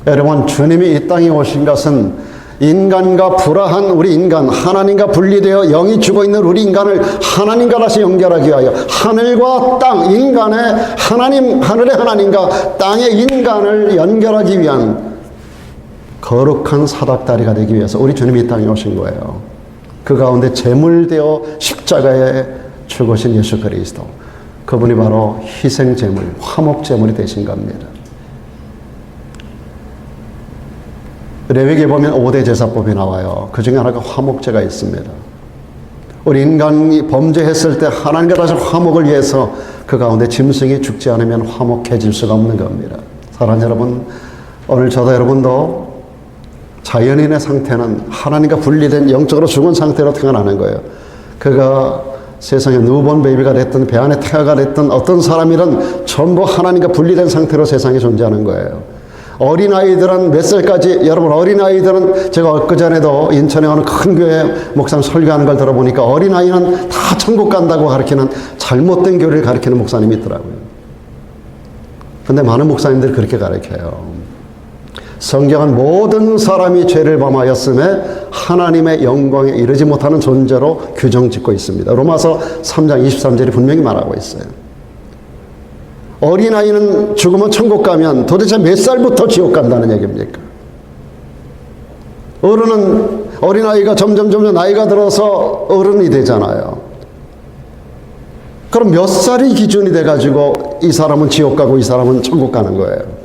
여러분, 주님이 이 땅에 오신 것은 인간과 불화한 우리 인간, 하나님과 분리되어 영이 죽어 있는 우리 인간을 하나님과 다시 연결하기 위하여 하늘과 땅, 인간의 하나님, 하늘의 하나님과 땅의 인간을 연결하기 위한 거룩한 사닥다리가 되기 위해서 우리 주님이 이 땅에 오신 거예요. 그 가운데 제물되어 십자가에 죽으신 예수 그리스도, 그분이 바로 희생제물, 화목제물이 되신 겁니다. 레위기에 보면 5대 제사법이 나와요. 그 중에 하나가 화목제가 있습니다. 우리 인간이 범죄했을 때 하나님과 다시 화목을 위해서 그 가운데 짐승이 죽지 않으면 화목해질 수가 없는 겁니다. 사랑하는 여러분, 오늘 저도 여러분도 자연인의 상태는 하나님과 분리된 영적으로 죽은 상태로 태어나는 거예요. 그가 세상에 뉴본 베이비가 됐든 배 안에 태아가 됐든 어떤 사람이든 전부 하나님과 분리된 상태로 세상에 존재하는 거예요. 어린아이들은 몇 살까지, 여러분 어린아이들은 제가 엊그전에도 인천에 어느 큰 교회 목사님 설교하는 걸 들어보니까 어린아이는 다 천국 간다고 가르치는 잘못된 교리를 가르치는 목사님이 있더라고요. 근데 많은 목사님들이 그렇게 가르쳐요. 성경은 모든 사람이 죄를 범하였음에 하나님의 영광에 이르지 못하는 존재로 규정짓고 있습니다. 로마서 3장 23절이 분명히 말하고 있어요. 어린아이는 죽으면 천국 가면 도대체 몇 살부터 지옥 간다는 얘기입니까? 어린아이가 점점 나이가 들어서 어른이 되잖아요. 그럼 몇 살이 기준이 돼가지고 이 사람은 지옥 가고 이 사람은 천국 가는 거예요?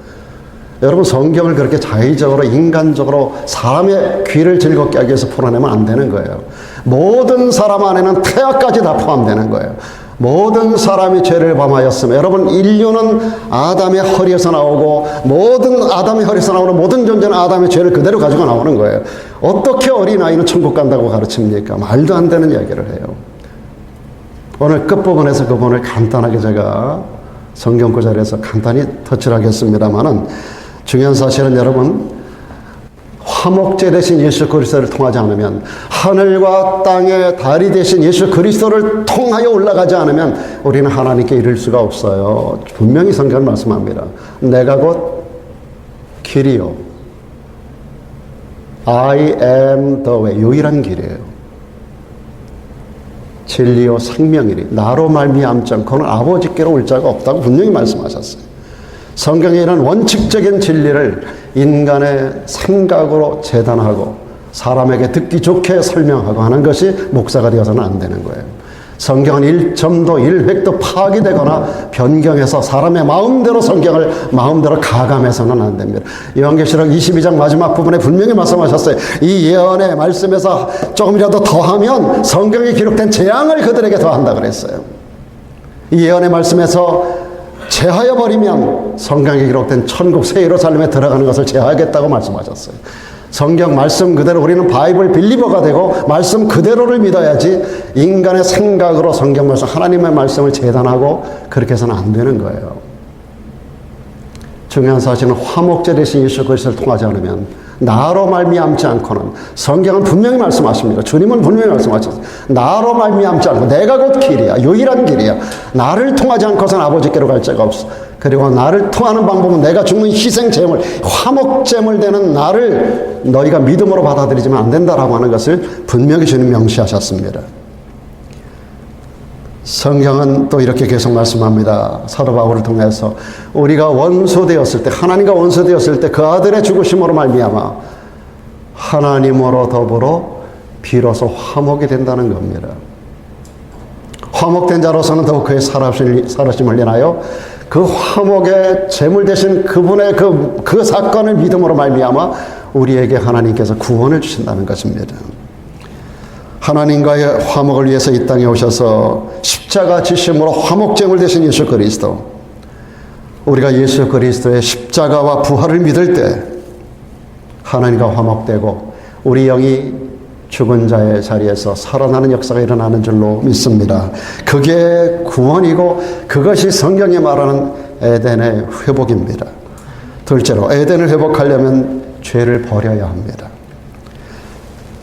여러분, 성경을 그렇게 자의적으로 인간적으로 사람의 귀를 즐겁게 하기 위해서 풀어내면 안 되는 거예요. 모든 사람 안에는 태아까지 다 포함되는 거예요. 모든 사람이 죄를 범하였으며, 여러분, 인류는 아담의 허리에서 나오고 모든 아담의 허리에서 나오는 모든 존재는 아담의 죄를 그대로 가지고 나오는 거예요. 어떻게 어린아이는 천국 간다고 가르칩니까? 말도 안 되는 이야기를 해요. 오늘 끝부분에서 그 부분을 간단하게 제가 성경 구절에서 간단히 터치를 하겠습니다만은, 중요한 사실은 여러분, 화목제 대신 예수 그리스도를 통하지 않으면, 하늘과 땅의 다리 대신 예수 그리스도를 통하여 올라가지 않으면 우리는 하나님께 이를 수가 없어요. 분명히 성경은 말씀합니다. 내가 곧 길이요, I am the way, 유일한 길이에요. 진리요 생명이니 나로 말미암지 않고는 아버지께로 올 자가 없다고 분명히 말씀하셨어요. 성경에 이런 원칙적인 진리를 인간의 생각으로 재단하고 사람에게 듣기 좋게 설명하고 하는 것이 목사가 되어서는 안 되는 거예요. 성경은 1점도 1획도 파기되거나 변경해서 사람의 마음대로 성경을 마음대로 가감해서는 안 됩니다. 요한계시록 22장 마지막 부분에 분명히 말씀하셨어요. 이 예언의 말씀에서 조금이라도 더하면 성경에 기록된 재앙을 그들에게 더한다 그랬어요. 이 예언의 말씀에서 제하여 버리면 성경에 기록된 천국 새 예루살렘에 들어가는 것을 제하겠다고 말씀하셨어요. 성경 말씀 그대로, 우리는 바이블 빌리버가 되고 말씀 그대로를 믿어야지 인간의 생각으로 성경 말씀, 하나님의 말씀을 재단하고 그렇게 해서는 안 되는 거예요. 중요한 사실은 화목제 대신 예수 그리스도를 통하지 않으면, 나로 말미암지 않고는, 성경은 분명히 말씀하십니다. 주님은 분명히 말씀하셨어요. 나로 말미암지 않고, 내가 곧 길이야, 유일한 길이야. 나를 통하지 않고서는 아버지께로 갈 자가 없어. 그리고 나를 통하는 방법은 내가 죽는 희생제물, 화목제물 되는 나를 너희가 믿음으로 받아들이지면 안 된다라고 하는 것을 분명히 주님 명시하셨습니다. 성경은 또 이렇게 계속 말씀합니다. 사도 바울을 통해서 우리가 원수되었을 때, 하나님과 원수되었을 때 그 아들의 죽으심으로 말미암아 하나님으로 더불어 비로소 화목이 된다는 겁니다. 화목된 자로서는 더욱 그의 살아심을 인하여 그 화목의 제물 되신 그분의 그 사건을 믿음으로 말미암아 우리에게 하나님께서 구원을 주신다는 것입니다. 하나님과의 화목을 위해서 이 땅에 오셔서 십자가 지심으로 화목 제물 되신 예수 그리스도, 우리가 예수 그리스도의 십자가와 부활을 믿을 때 하나님과 화목되고 우리 영이 죽은 자의 자리에서 살아나는 역사가 일어나는 줄로 믿습니다. 그게 구원이고 그것이 성경이 말하는 에덴의 회복입니다. 둘째로, 에덴을 회복하려면 죄를 버려야 합니다.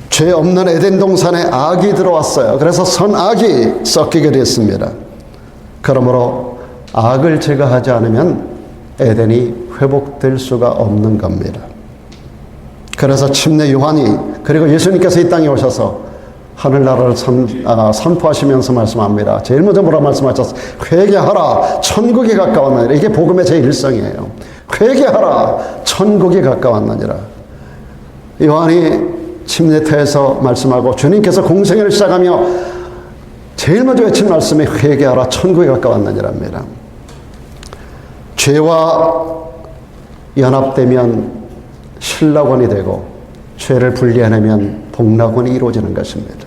죄 없는 에덴 동산에 악이 들어왔어요. 그래서 선악이 섞이게 됐습니다. 그러므로 악을 제거하지 않으면 에덴이 회복될 수가 없는 겁니다. 그래서 침례 요한이, 그리고 예수님께서 이 땅에 오셔서 하늘나라를 선포하시면서 말씀합니다. 제일 먼저 뭐라 말씀하셨어요? 회개하라, 천국이 가까웠느니라. 이게 복음의 제1성이에요. 회개하라, 천국이 가까웠느니라. 요한이 침례터에서 말씀하고 주님께서 공생애를 시작하며 제일 먼저 외친 말씀이 회개하라, 천국이 가까웠느니라입니다. 죄와 연합되면 신락원이 되고 죄를 분리해내면 복락원이 이루어지는 것입니다.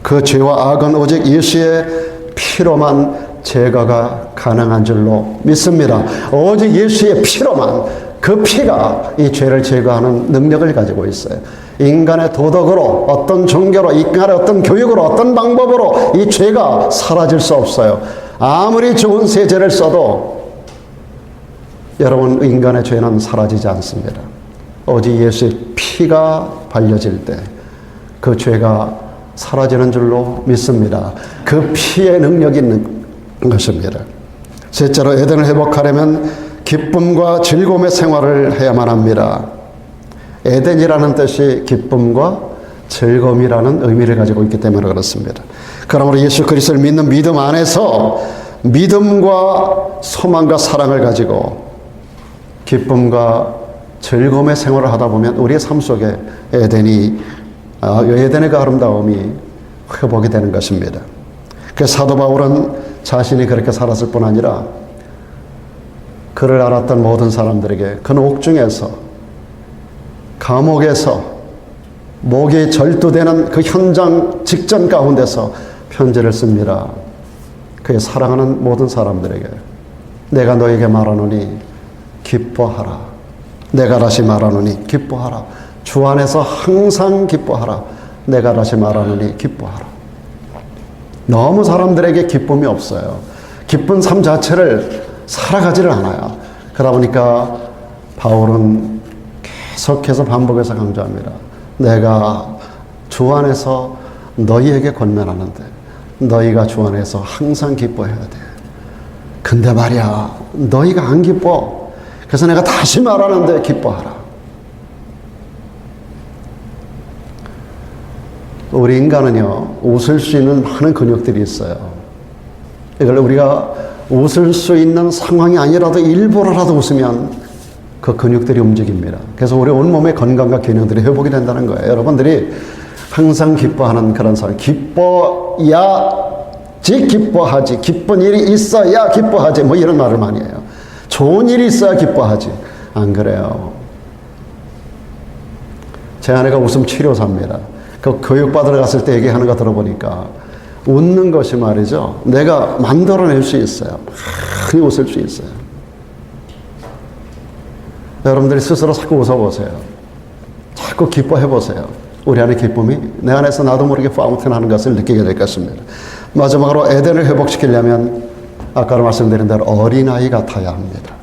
그 죄와 악은 오직 예수의 피로만 제거가 가능한 줄로 믿습니다. 오직 예수의 피로만, 그 피가 이 죄를 제거하는 능력을 가지고 있어요. 인간의 도덕으로, 어떤 종교로, 인간의 어떤 교육으로, 어떤 방법으로 이 죄가 사라질 수 없어요. 아무리 좋은 세제를 써도 여러분, 인간의 죄는 사라지지 않습니다. 오직 예수의 피가 발려질 때 그 죄가 사라지는 줄로 믿습니다. 그 피의 능력이 있는 것입니다. 셋째로, 에덴을 회복하려면 기쁨과 즐거움의 생활을 해야만 합니다. 에덴이라는 뜻이 기쁨과 즐거움이라는 의미를 가지고 있기 때문에 그렇습니다. 그러므로 예수 그리스도를 믿는 믿음 안에서 믿음과 소망과 사랑을 가지고 기쁨과 즐거움의 생활을 하다 보면 우리의 삶 속에 에덴의 그 아름다움이 회복이 되는 것입니다. 그래서 사도 바울은 자신이 그렇게 살았을 뿐 아니라 그를 알았던 모든 사람들에게 그는 옥중에서, 감옥에서, 목이 절도되는 그 현장 직전 가운데서 편지를 씁니다. 그의 사랑하는 모든 사람들에게 내가 너에게 말하노니 기뻐하라. 내가 다시 말하노니 기뻐하라. 주 안에서 항상 기뻐하라. 내가 다시 말하노니 기뻐하라. 너무 사람들에게 기쁨이 없어요. 기쁜 삶 자체를 살아가지를 않아요. 그러다 보니까 바울은 계속해서 반복해서 강조합니다. 내가 주 안에서 너희에게 권면하는데 너희가 주 안에서 항상 기뻐해야 돼. 근데 말이야, 너희가 안 기뻐. 그래서 내가 다시 말하는데 기뻐하라. 우리 인간은요, 웃을 수 있는 많은 근육들이 있어요. 이걸 우리가 웃을 수 있는 상황이 아니라도 일부러라도 웃으면 그 근육들이 움직입니다. 그래서 우리 온몸의 건강과 기능들이 회복이 된다는 거예요. 여러분들이 항상 기뻐하는 그런 사람, 기뻐야지 기뻐하지, 기쁜 일이 있어야 기뻐하지, 뭐 이런 말을 많이 해요. 좋은 일이 있어야 기뻐하지. 안 그래요. 제 아내가 웃음 치료사입니다. 그 교육받으러 갔을 때 얘기하는 거 들어보니까 웃는 것이 말이죠, 내가 만들어낼 수 있어요. 많이 웃을 수 있어요. 여러분들이 스스로 자꾸 웃어보세요. 자꾸 기뻐해보세요. 우리 안의 기쁨이 내 안에서 나도 모르게 파운틴하는 것을 느끼게 될 것입니다. 마지막으로 에덴을 회복시키려면 아까 말씀드린 대로 어린아이 같아야 합니다.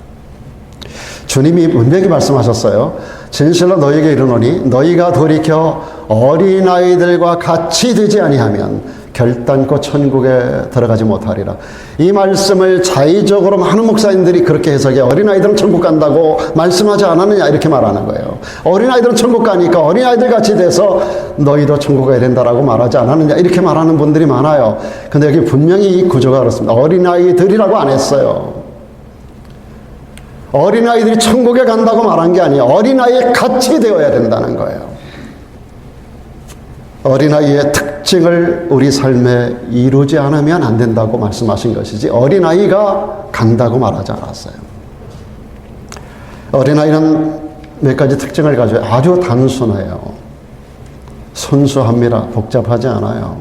주님이 분명히 말씀하셨어요. 진실로 너희에게 이르노니 너희가 돌이켜 어린아이들과 같이 되지 아니하면 결단코 천국에 들어가지 못하리라. 이 말씀을 자의적으로 많은 목사님들이 그렇게 해석해, 어린아이들은 천국 간다고 말씀하지 않았느냐 이렇게 말하는 거예요. 어린아이들은 천국 가니까 어린아이들 같이 돼서 너희도 천국 가야 된다라고 말하지 않았느냐 이렇게 말하는 분들이 많아요. 근데 여기 분명히 이 구조가 그렇습니다. 어린아이들이라고 안 했어요. 어린아이들이 천국에 간다고 말한 게 아니에요. 어린아이에 같이 되어야 된다는 거예요. 어린아이의 특징을 우리 삶에 이루지 않으면 안 된다고 말씀하신 것이지 어린아이가 간다고 말하지 않았어요. 어린아이는 몇 가지 특징을 가지고 아주 단순해요. 순수합니다. 복잡하지 않아요.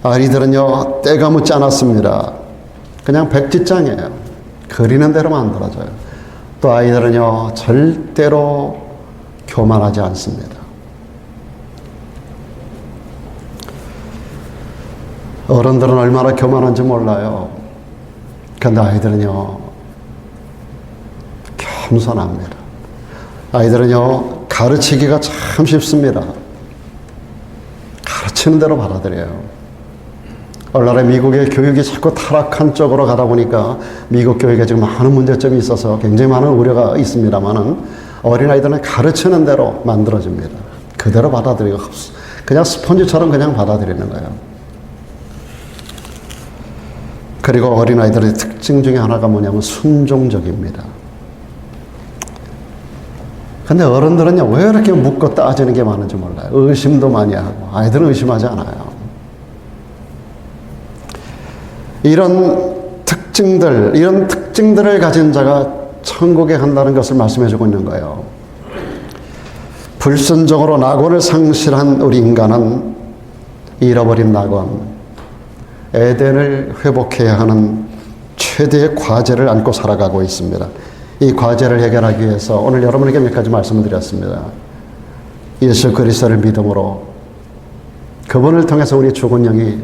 아이들은요, 때가 묻지 않았습니다. 그냥 백지장이에요. 그리는 대로 만들어져요. 또 아이들은요, 절대로 교만하지 않습니다. 어른들은 얼마나 교만한지 몰라요. 근데 아이들은요, 겸손합니다. 아이들은요, 가르치기가 참 쉽습니다. 가르치는 대로 받아들여요. 오늘날의 미국의 교육이 자꾸 타락한 쪽으로 가다 보니까 미국 교육에 지금 많은 문제점이 있어서 굉장히 많은 우려가 있습니다만은 어린아이들은 가르치는 대로 만들어집니다. 그대로 받아들이고 그냥 스펀지처럼 그냥 받아들이는 거예요. 그리고 어린아이들의 특징 중에 하나가 뭐냐면 순종적입니다. 근데 어른들은요, 왜 이렇게 묻고 따지는 게 많은지 몰라요. 의심도 많이 하고, 아이들은 의심하지 않아요. 이런 특징들을 가진 자가 천국에 간다는 것을 말씀해 주고 있는 거예요. 불순종으로 낙원을 상실한 우리 인간은 잃어버린 낙원, 에덴을 회복해야 하는 최대의 과제를 안고 살아가고 있습니다. 이 과제를 해결하기 위해서 오늘 여러분에게 몇 가지 말씀을 드렸습니다. 예수 그리스도를 믿음으로 그분을 통해서 우리 죽은 영이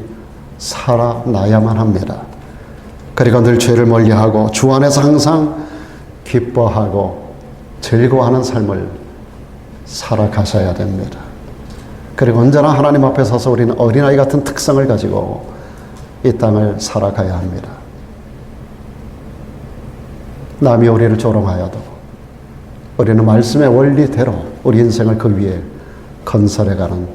살아나야만 합니다. 그리고 늘 죄를 멀리하고 주 안에서 항상 기뻐하고 즐거워하는 삶을 살아가셔야 됩니다. 그리고 언제나 하나님 앞에 서서 우리는 어린아이 같은 특성을 가지고 이 땅을 살아가야 합니다. 남이 우리를 조롱하여도 우리는 말씀의 원리대로 우리 인생을 그 위에 건설해가는,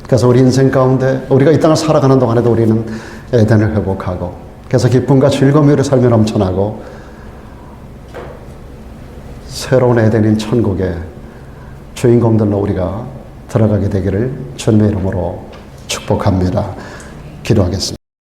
그래서 우리 인생 가운데 우리가 이 땅을 살아가는 동안에도 우리는 에덴을 회복하고, 그래서 기쁨과 즐거움이 우리 삶에 넘쳐나고 새로운 에덴인 천국의 주인공들로 우리가 들어가게 되기를 주님의 이름으로 축복합니다. 기도하겠습니다.